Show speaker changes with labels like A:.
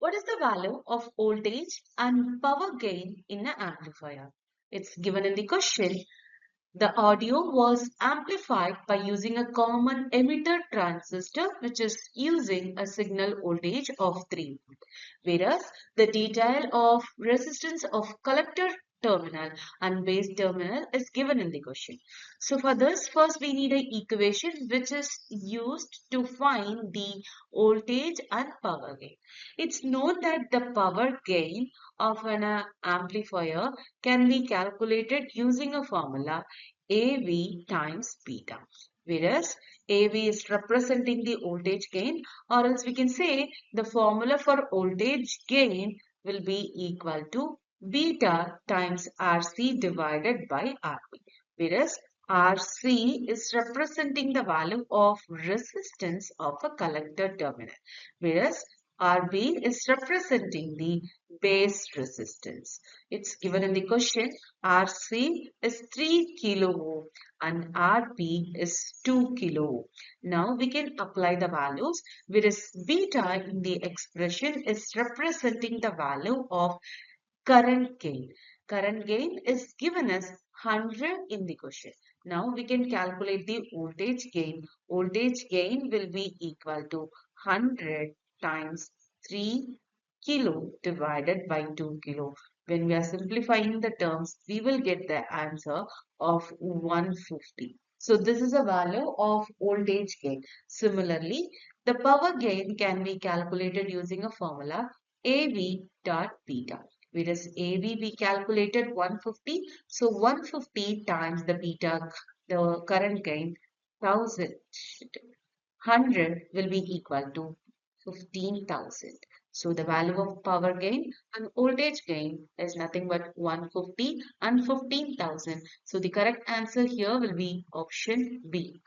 A: What is the value of voltage and power gain in an amplifier? It's given in the question. The audio was amplified by using a common emitter transistor which is using a signal voltage of 3 volt, whereas the detail of resistance of collector terminal and base terminal is given in the question. So for this, first we need an equation which is used to find the voltage and power gain. It's known that the power gain of an amplifier can be calculated using a formula AV times beta, whereas AV is representing the voltage gain, or else we can say the formula for voltage gain will be equal to beta times RC divided by RB, whereas RC is representing the value of resistance of a collector terminal, whereas RB is representing the base resistance. It's given in the question. RC is 3 kilo ohm and RB is 2 kilo ohm. Now we can apply the values, whereas beta in the expression is representing the value of current gain. Current gain is given as 100 in the question. Now we can calculate the voltage gain. Voltage gain will be equal to 100 times 3 kilo divided by 2 kilo. When we are simplifying the terms, we will get the answer of 150. So this is a value of voltage gain. Similarly, the power gain can be calculated using a formula AV dot beta. Whereas AV we calculated 150. So 150 times the beta, the current gain, 100 will be equal to 15,000. So the value of power gain and voltage gain is nothing but 150 and 15,000. So the correct answer here will be option B.